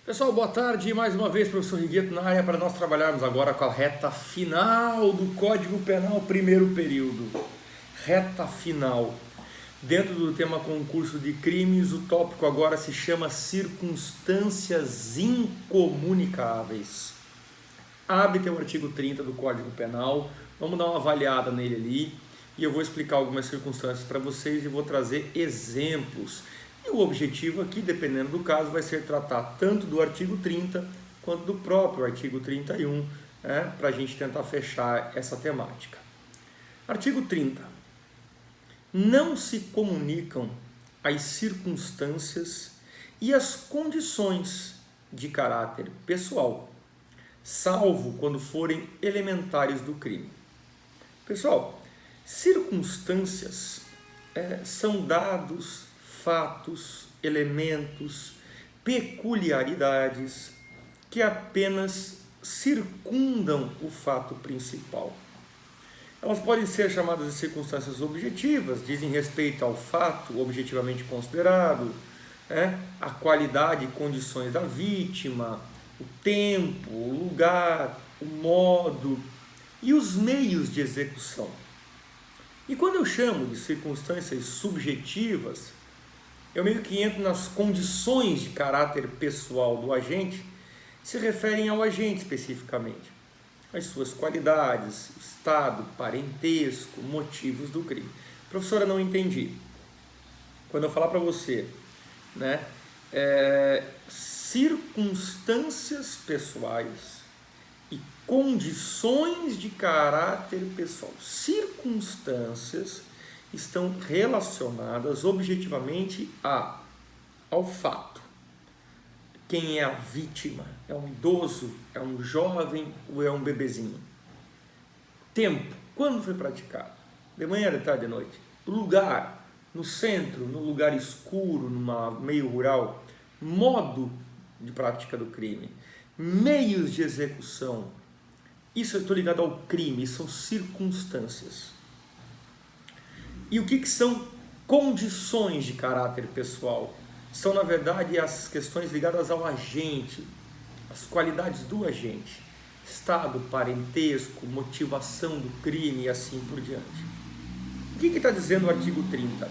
Pessoal, boa tarde. Mais uma vez, professor Rigueto na área para nós trabalharmos agora com a reta final do Código Penal, primeiro período. Reta final. Dentro do tema concurso de crimes, o tópico agora se chama circunstâncias incomunicáveis. Abre teu artigo 30 do Código Penal, vamos dar uma avaliada nele ali e eu vou explicar algumas circunstâncias para vocês e vou trazer exemplos. E o objetivo aqui, dependendo do caso, vai ser tratar tanto do artigo 30 quanto do próprio artigo 31, para a gente tentar fechar essa temática. Artigo 30. Não se comunicam as circunstâncias e as condições de caráter pessoal, salvo quando forem elementares do crime. Pessoal, circunstâncias são dados, fatos, elementos, peculiaridades que apenas circundam o fato principal. Elas podem ser chamadas de circunstâncias objetivas, dizem respeito ao fato objetivamente considerado, a qualidade e condições da vítima, o tempo, o lugar, o modo e os meios de execução. E quando eu chamo de circunstâncias subjetivas, eu meio que entro nas condições de caráter pessoal do agente, se referem ao agente especificamente, as suas qualidades, estado, parentesco, motivos do crime. Professora, não entendi. Quando eu falar para você, circunstâncias pessoais e condições de caráter pessoal. Circunstâncias estão relacionadas objetivamente ao fato. Quem é a vítima? É um idoso? É um jovem ou é um bebezinho? Tempo. Quando foi praticado? De manhã, de tarde, de noite? Lugar. No centro, no lugar escuro, no meio rural. Modo de prática do crime. Meios de execução. Isso eu estou ligado ao crime, são circunstâncias. E o que são condições de caráter pessoal? São, na verdade, as questões ligadas ao agente, as qualidades do agente, estado, parentesco, motivação do crime e assim por diante. O que está dizendo o artigo 30?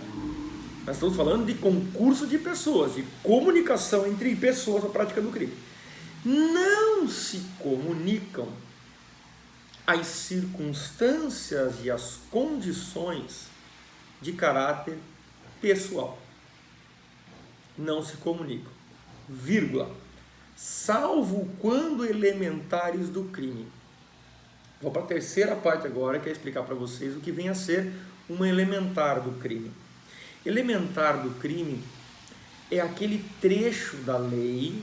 Nós estamos falando de concurso de pessoas, de comunicação entre pessoas na prática do crime. Não se comunicam as circunstâncias e as condições de caráter pessoal. Não se comunicam, vírgula, salvo quando elementares do crime. Vou para a terceira parte agora, que é explicar para vocês o que vem a ser um elementar do crime. Elementar do crime é aquele trecho da lei,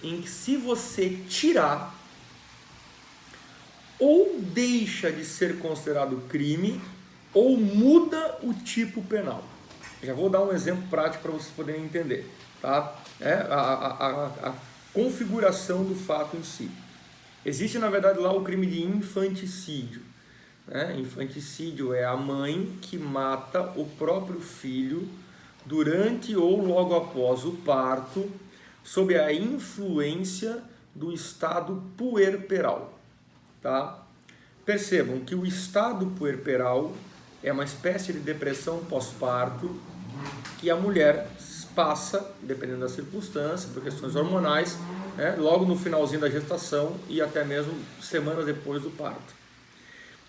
em que se você tirar ou deixa de ser considerado crime, ou muda o tipo penal. Já vou dar um exemplo prático para vocês poderem entender, tá? A configuração do fato em si. Existe, na verdade, lá o crime de infanticídio. Infanticídio é a mãe que mata o próprio filho durante ou logo após o parto, sob a influência do estado puerperal. Tá? Percebam que o estado puerperal é uma espécie de depressão pós-parto que a mulher passa, dependendo da circunstância, por questões hormonais, logo no finalzinho da gestação e até mesmo semanas depois do parto.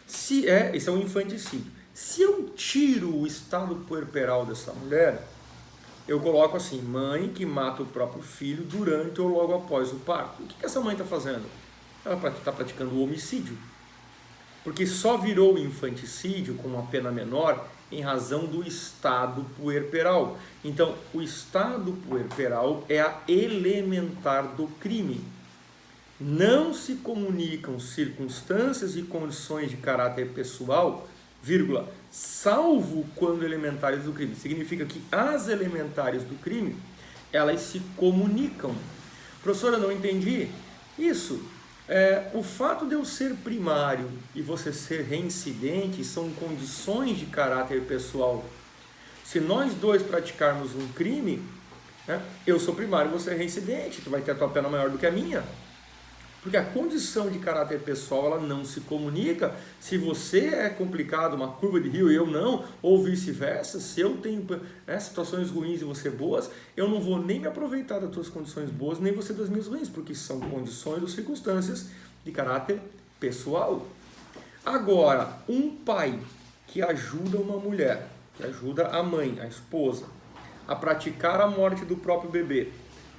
Isso é um infanticídio. Se eu tiro o estado puerperal dessa mulher, eu coloco assim, mãe que mata o próprio filho durante ou logo após o parto. O que essa mãe está fazendo? Ela está praticando o homicídio. Porque só virou infanticídio com uma pena menor em razão do estado puerperal. Então, o estado puerperal é a elementar do crime. Não se comunicam circunstâncias e condições de caráter pessoal, vírgula, salvo quando elementares do crime. Significa que as elementares do crime, elas se comunicam. Professora, eu não entendi. Isso. O fato de eu ser primário e você ser reincidente são condições de caráter pessoal. Se nós dois praticarmos um crime, né? Eu sou primário, você é reincidente, tu vai ter a tua pena maior do que a minha. Porque a condição de caráter pessoal, ela não se comunica. Se você é complicado, uma curva de rio e eu não, ou vice-versa, se eu tenho, né, situações ruins e você boas, eu não vou nem me aproveitar das tuas condições boas, nem você das minhas ruins, porque são condições ou circunstâncias de caráter pessoal. Agora, um pai que ajuda uma mulher, que ajuda a mãe, a esposa, a praticar a morte do próprio bebê,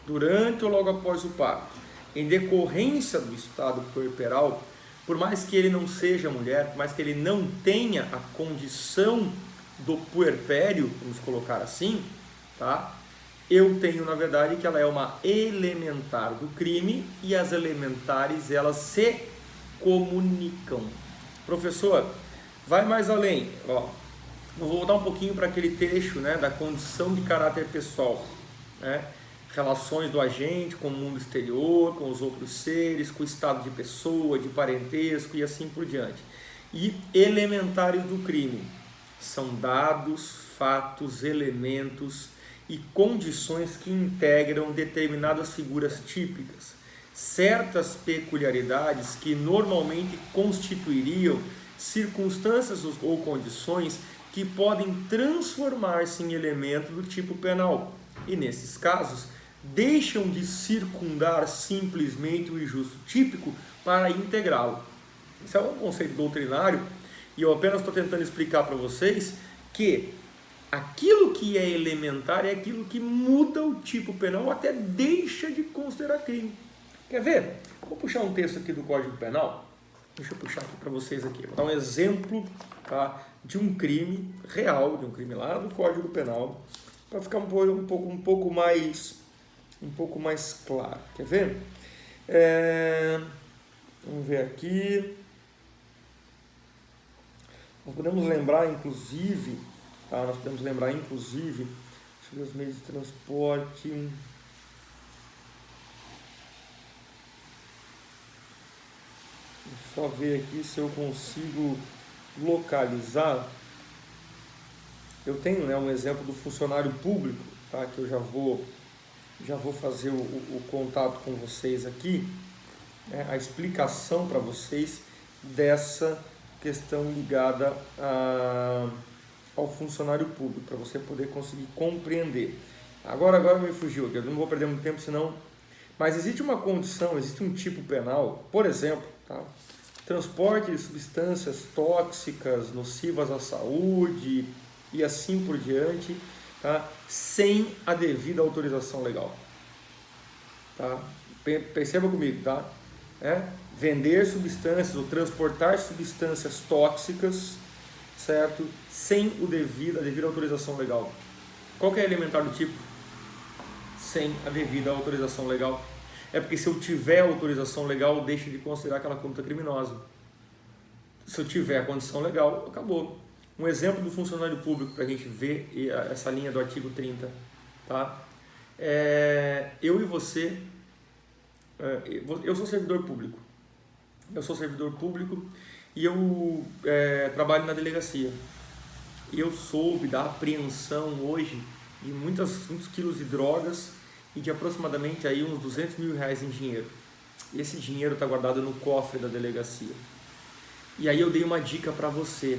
durante ou logo após o parto, em decorrência do estado puerperal, por mais que ele não seja mulher, por mais que ele não tenha a condição do puerpério, vamos colocar assim, tá? Eu tenho, na verdade, que ela é uma elementar do crime e as elementares, elas se comunicam. Professor, vai mais além, ó. Vou voltar um pouquinho para aquele trecho, né, da condição de caráter pessoal, né? Relações do agente com o mundo exterior, com os outros seres, com o estado de pessoa, de parentesco e assim por diante. E elementares do crime são dados, fatos, elementos e condições que integram determinadas figuras típicas, certas peculiaridades que normalmente constituiriam circunstâncias ou condições que podem transformar-se em elementos do tipo penal. E nesses casos, deixam de circundar simplesmente o injusto típico para integrá-lo. Esse é um conceito doutrinário e eu apenas estou tentando explicar para vocês que aquilo que é elementar é aquilo que muda o tipo penal ou até deixa de considerar crime. Quer ver? Vou puxar um texto aqui do Código Penal. Deixa eu puxar aqui para vocês aqui. Vou dar um exemplo, tá, de um crime real, de um crime lá do Código Penal, para ficar um pouco mais claro. Quer ver? Vamos ver aqui. Nós podemos lembrar, inclusive, sobre os meios de transporte. Vou só ver aqui se eu consigo localizar. Eu tenho, né, um exemplo do funcionário público, tá, que eu já vou fazer o contato com vocês aqui, né, a explicação para vocês dessa questão ligada ao funcionário público, para você poder conseguir compreender. Agora me fugiu aqui, eu não vou perder muito tempo, senão... Mas existe uma condição, existe um tipo penal, por exemplo, tá, transporte de substâncias tóxicas, nocivas à saúde e assim por diante, tá, sem a devida autorização legal. Tá? Perceba comigo, tá? Vender substâncias ou transportar substâncias tóxicas, certo? Sem a devida autorização legal. Qual que é elementar do tipo? Sem a devida autorização legal. É porque se eu tiver autorização legal, deixa de considerar aquela conduta criminosa. Se eu tiver a condição legal, acabou. Um exemplo do funcionário público para a gente ver essa linha do artigo 30. Tá? Eu e você, eu sou servidor público. E eu trabalho na delegacia. E eu soube da apreensão hoje de muitos quilos de drogas e de aproximadamente aí uns R$200 mil em dinheiro. E esse dinheiro está guardado no cofre da delegacia. E aí eu dei uma dica para você.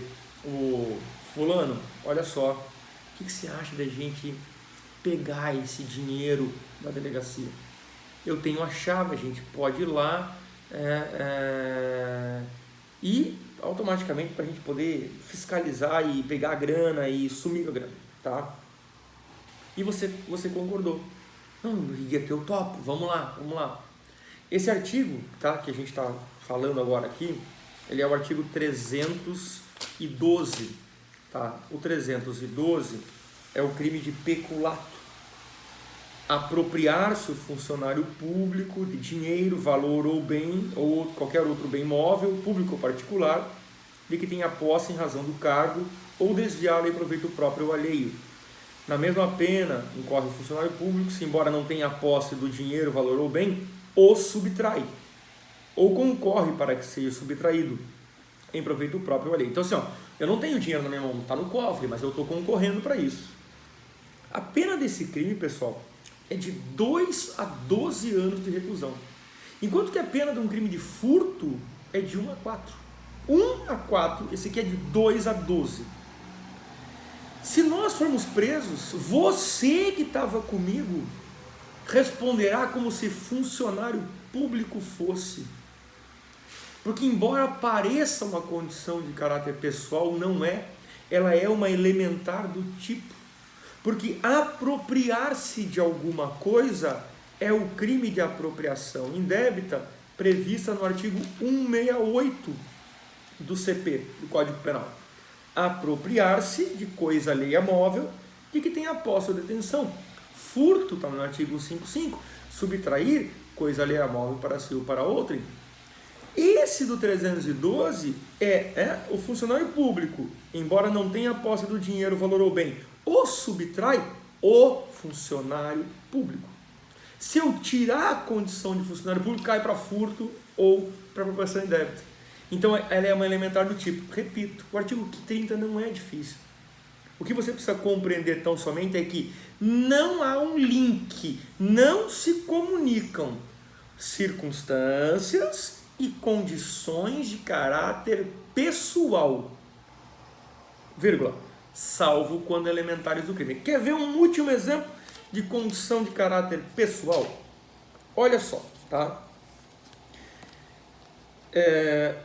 Fulano, olha só, o que você acha da gente pegar esse dinheiro da delegacia? Eu tenho a chave, a gente pode ir lá e automaticamente para a gente poder fiscalizar e pegar a grana e sumir com a grana, tá? E você concordou. Não, eu topo, vamos lá. Esse artigo, tá, que a gente está falando agora aqui, ele é o artigo 312, tá? O 312 é o crime de peculato. Apropriar-se o funcionário público de dinheiro, valor ou bem, ou qualquer outro bem móvel, público ou particular, de que tenha posse em razão do cargo, ou desviá-lo em proveito próprio ou alheio. Na mesma pena, incorre o funcionário público, se embora não tenha posse do dinheiro, valor ou bem, o subtrai, ou concorre para que seja subtraído em proveito próprio ou alheio. Então assim, eu não tenho dinheiro na minha mão, está no cofre, mas eu estou concorrendo para isso. A pena desse crime, pessoal, é de 2 a 12 anos de reclusão. Enquanto que a pena de um crime de furto é de 1 a 4. 1 a 4, esse aqui é de 2 a 12. Se nós formos presos, você que estava comigo responderá como se funcionário público fosse. Porque embora pareça uma condição de caráter pessoal, não é. Ela é uma elementar do tipo. Porque apropriar-se de alguma coisa é o crime de apropriação indébita prevista no artigo 168 do CP, do Código Penal. Apropriar-se de coisa alheia móvel de que tenha posse ou detenção. Furto, está no artigo 155, subtrair coisa alheia móvel para si ou para outrem. Esse do 312 é o funcionário público, embora não tenha posse do dinheiro, valor ou bem, o subtrai o funcionário público. Se eu tirar a condição de funcionário público, cai para furto ou para apropriação indébita. Então ela é uma elementar do tipo. Repito, o artigo 30 não é difícil. O que você precisa compreender tão somente é que não há um link, não se comunicam circunstâncias e condições de caráter pessoal, vírgula, salvo quando elementares do crime. Quer ver um último exemplo de condição de caráter pessoal? Olha só, tá?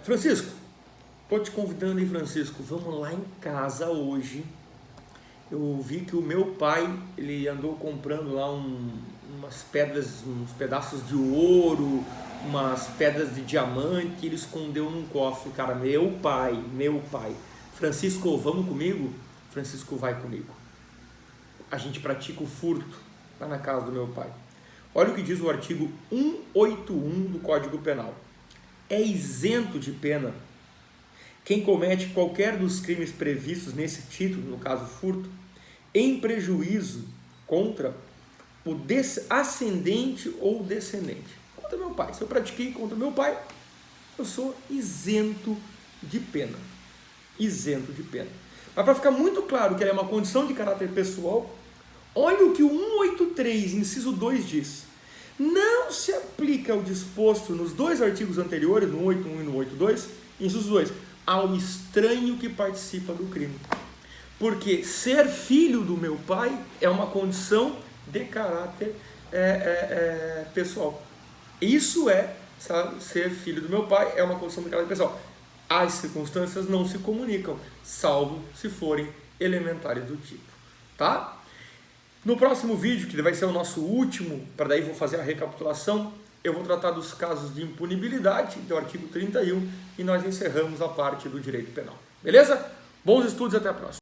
Francisco, estou te convidando aí, Francisco, vamos lá em casa hoje. Eu vi que o meu pai, ele andou comprando lá umas pedras, uns pedaços de ouro, umas pedras de diamante, ele escondeu num cofre. Cara, meu pai, Francisco, vamos comigo? Francisco vai comigo. A gente pratica o furto lá na casa do meu pai. Olha o que diz o artigo 181 do Código Penal. É isento de pena quem comete qualquer dos crimes previstos nesse título, no caso furto, em prejuízo contra o ascendente ou descendente. Contra meu pai. Se eu pratiquei contra meu pai, eu sou isento de pena. Isento de pena. Mas para ficar muito claro que ela é uma condição de caráter pessoal, olha o que o 183, inciso 2 diz. Não se aplica ao disposto nos dois artigos anteriores, no 181 e no 182, inciso 2, ao estranho que participa do crime. Porque ser filho do meu pai é uma condição de caráter pessoal. Isso ser filho do meu pai é uma condição de caráter pessoal. As circunstâncias não se comunicam, salvo se forem elementares do tipo. Tá? No próximo vídeo, que vai ser o nosso último, para daí vou fazer a recapitulação, eu vou tratar dos casos de impunibilidade, do artigo 31, e nós encerramos a parte do direito penal. Beleza? Bons estudos e até a próxima.